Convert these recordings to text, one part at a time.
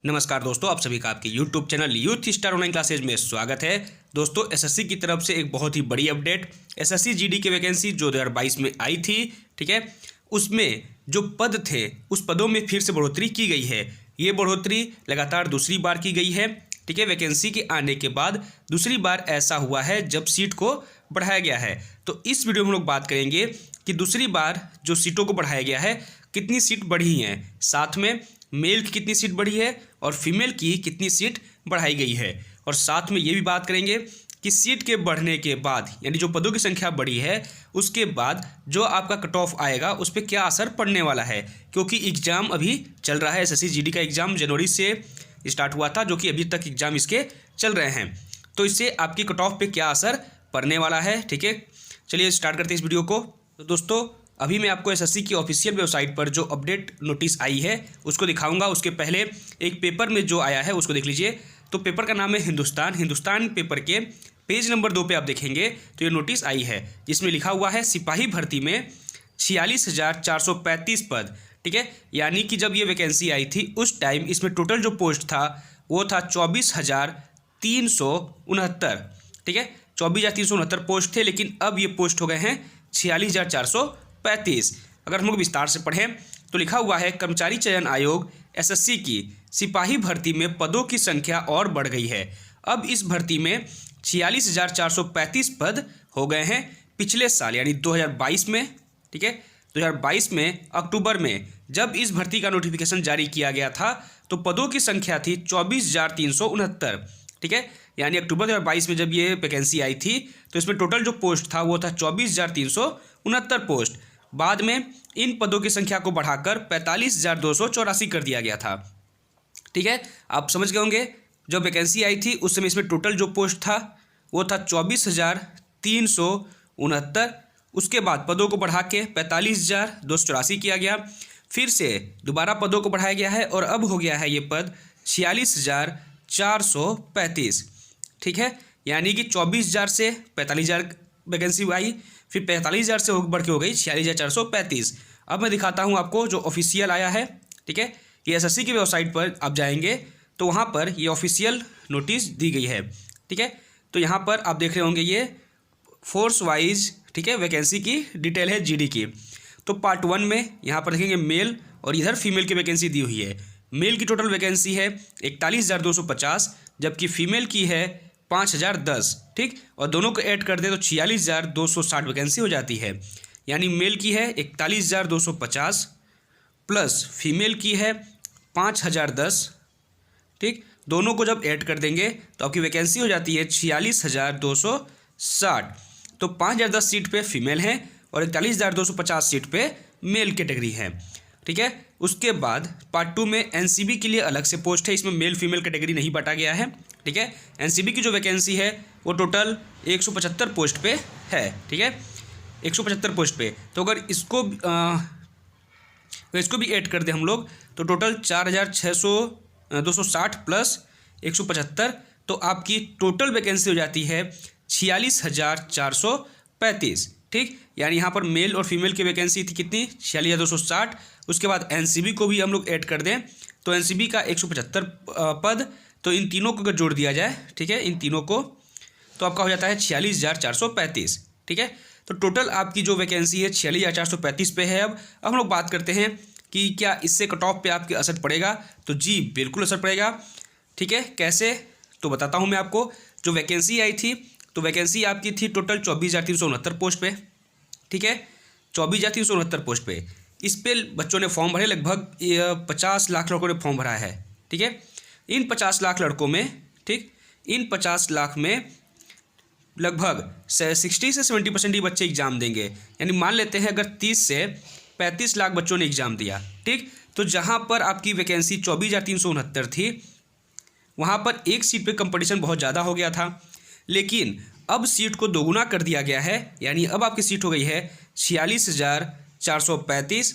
नमस्कार दोस्तों, आप सभी का आपके YouTube channel youth star online classes में स्वागत है। दोस्तों, एसएससी की तरफ से एक बहुत ही बड़ी अपडेट, एसएससी जीडी की वैकेंसी जो 2022 में आई थी, ठीक है, उसमें जो पद थे उस पदों में फिर से बढ़ोतरी की गई है। ये बढ़ोतरी लगातार दूसरी बार की गई है, ठीक है। वैकेंसी के आने के बाद दूसरी बार ऐसा हुआ है जब सीट को बढ़ाया गया है। तो इस वीडियो में हम लोग बात करेंगे कि दूसरी बार जो सीटों को बढ़ाया गया है कितनी सीट बढ़ी हैं, साथ में मेल की कितनी सीट बढ़ी है और फीमेल की कितनी सीट बढ़ाई गई है, और साथ में ये भी बात करेंगे कि सीट के बढ़ने के बाद यानी जो पदों की संख्या बढ़ी है उसके बाद जो आपका कट ऑफ आएगा उस पर क्या असर पड़ने वाला है, क्योंकि एग्ज़ाम अभी चल रहा है। एसएससी जीडी का एग्ज़ाम जनवरी से स्टार्ट हुआ था, जो कि अभी तक एग्ज़ाम इसके चल रहे हैं। तो इससे आपकी कट ऑफ पे क्या असर पड़ने वाला है, ठीक है। चलिए स्टार्ट करते हैं इस वीडियो को। तो दोस्तों, अभी मैं आपको एसएससी की ऑफिशियल वेबसाइट पर जो अपडेट नोटिस आई है उसको दिखाऊंगा। उसके पहले एक पेपर में जो आया है उसको देख लीजिए। तो पेपर का नाम है हिंदुस्तान पेपर के पेज नंबर 2 पे आप देखेंगे तो ये नोटिस आई है जिसमें लिखा हुआ है सिपाही भर्ती में 46,435 पद, ठीक है। यानी कि जब ये वैकेंसी आई थी उस टाइम इसमें टोटल जो पोस्ट था वो था 24,369, ठीक है। 24,369 पोस्ट थे, लेकिन अब ये पोस्ट हो गए हैं 46,435। अगर हम लोग विस्तार से पढ़ें तो लिखा हुआ है कर्मचारी चयन आयोग एसएससी की सिपाही भर्ती में पदों की संख्या और बढ़ गई है। अब इस भर्ती में 46,435 पद हो गए हैं। पिछले साल यानी 2022 में, ठीक है, 2022 में अक्टूबर में जब इस भर्ती का नोटिफिकेशन जारी किया गया था तो पदों की संख्या थी 24,369, ठीक है। यानी अक्टूबर 2022 में जब ये वैकेंसी आई थी तो इसमें टोटल जो पोस्ट था वो था 24,369 पोस्ट। बाद में इन पदों की संख्या को बढ़ाकर 45,284 कर दिया गया था, ठीक है। आप समझ गए होंगे, जब वैकेंसी आई थी उस समय इसमें टोटल जो पोस्ट था वो था 24,369। उसके बाद पदों को बढ़ा के 45,284 किया गया। फिर से दोबारा पदों को बढ़ाया गया है और अब हो गया है ये पद 46,435, ठीक है। यानी कि 24,000 से 45,000 वैकेंसी आई, फिर 45,000 से बढ़ के हो गई 46,435। अब मैं दिखाता हूँ आपको जो ऑफिशियल आया है, ठीक है। ये एसएससी की वेबसाइट पर आप जाएंगे तो वहाँ पर ये ऑफिशियल नोटिस दी गई है, ठीक है। तो यहाँ पर आप देख रहे होंगे ये फोर्स वाइज, ठीक है, वैकेंसी की डिटेल है जीडी की। तो पार्ट 1 में यहाँ पर देखेंगे मेल और इधर फीमेल की वैकेंसी दी हुई है। मेल की टोटल वैकेंसी है 41,250, जबकि फीमेल की है 5,010, ठीक। और दोनों को ऐड कर दे तो 46,260 वैकेंसी हो जाती है। यानी मेल की है 41,250 प्लस फीमेल की है 5,010, ठीक। दोनों को जब ऐड कर देंगे तो आपकी वैकेंसी हो जाती है 46,260। तो 5,010 सीट पे फीमेल हैं और 41,250 सीट पे मेल कैटेगरी है, ठीक है। उसके बाद पार्ट 2 में एनसीबी के लिए अलग से पोस्ट है, इसमें मेल फीमेल कैटेगरी नहीं बांटा गया है, ठीक है। एनसीबी की जो वैकेंसी है वो टोटल 175 पोस्ट पे है, ठीक है, 175 पोस्ट पे। तो अगर इसको भी ऐड कर दें हम लोग तो टोटल 4,260 प्लस 175, तो आपकी टोटल वैकेंसी हो जाती है 46,435, ठीक। यानी यहाँ पर मेल और फीमेल की वैकेंसी थी कितनी, 46,260। उसके बाद एनसीबी को भी हम लोग ऐड कर दें तो एनसीबी का 175 पद, तो इन तीनों को अगर जोड़ दिया जाए, ठीक है, इन तीनों को, तो आपका हो जाता है 46,435, ठीक है। तो टोटल आपकी जो वैकेंसी है 46,435 पे है। अब हम लोग बात करते हैं कि क्या इससे कट ऑफ पे आपके असर पड़ेगा, तो जी बिल्कुल असर पड़ेगा, ठीक है। कैसे, तो बताता हूँ मैं आपको। जो वैकेंसी आई थी तो वैकेंसी आपकी थी टोटल 24,369 पोस्ट पे, ठीक है, 24,369 पोस्ट पे। इस पे बच्चों ने फॉर्म भरे, लगभग 50 लाख लड़कों ने फॉर्म भरा है, ठीक है। इन 50 लाख लड़कों में, ठीक, इन 50 लाख में लगभग 60 से 70% ही बच्चे एग्ज़ाम देंगे। यानी मान लेते हैं अगर 30 से 35 लाख बच्चों ने एग्ज़ाम दिया, ठीक। तो जहाँ पर आपकी वैकेंसी 24,369 थी वहाँ पर एक सीट पे कंपटीशन बहुत ज़्यादा हो गया था, लेकिन अब सीट को दोगुना कर दिया गया है। यानी अब आपकी सीट हो गई है 46,435,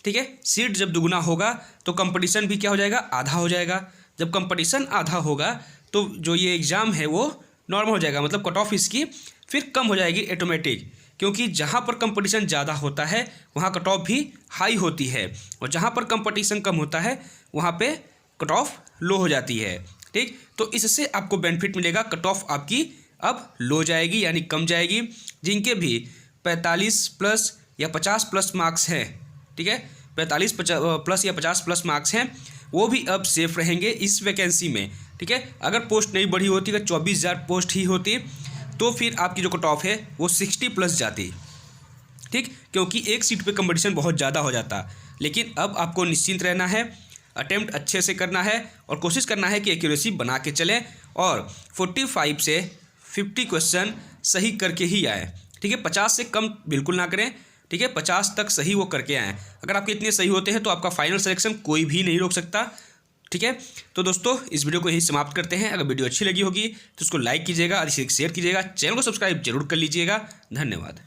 ठीक है। सीट जब दुगुना होगा तो कंपटीशन भी क्या हो जाएगा, आधा हो जाएगा। जब कंपटीशन आधा होगा तो जो ये एग्ज़ाम है वो नॉर्मल हो जाएगा, मतलब कट ऑफ इसकी फिर कम हो जाएगी ऑटोमेटिक, क्योंकि जहाँ पर कंपटीशन ज़्यादा होता है वहाँ कट ऑफ भी हाई होती है और जहाँ पर कंपटीशन कम होता है वहाँ पे कट ऑफ लो हो जाती है। ठीक, तो इससे आपको बेनिफिट मिलेगा, कट ऑफ आपकी अब लो जाएगी यानी कम जाएगी। जिनके भी 45 प्लस या 50 प्लस मार्क्स हैं, ठीक है, 45 प्लस या 50 प्लस मार्क्स हैं, वो भी अब सेफ रहेंगे इस वैकेंसी में। ठीक है, अगर पोस्ट नहीं बढ़ी होती, अगर 24,000 पोस्ट ही होती तो फिर आपकी जो कट ऑफ है वो 60 प्लस जाती। ठीक, क्योंकि एक सीट पे कंपटीशन बहुत ज़्यादा हो जाता। लेकिन अब आपको निश्चिंत रहना है, अटेम्प्ट अच्छे से करना है और कोशिश करना है कि एक्यूरेसी बना के चलें और 45 से 50 क्वेश्चन सही करके ही आए। ठीक है, 50 से कम बिल्कुल ना करें। ठीक है, 50 तक सही वो करके आएँ। अगर आपके इतने सही होते हैं तो आपका फाइनल सिलेक्शन कोई भी नहीं रोक सकता। ठीक है, तो दोस्तों इस वीडियो को यही समाप्त करते हैं। अगर वीडियो अच्छी लगी होगी तो उसको लाइक कीजिएगा, अधिक से शेयर कीजिएगा, चैनल को सब्सक्राइब जरूर कर लीजिएगा। धन्यवाद।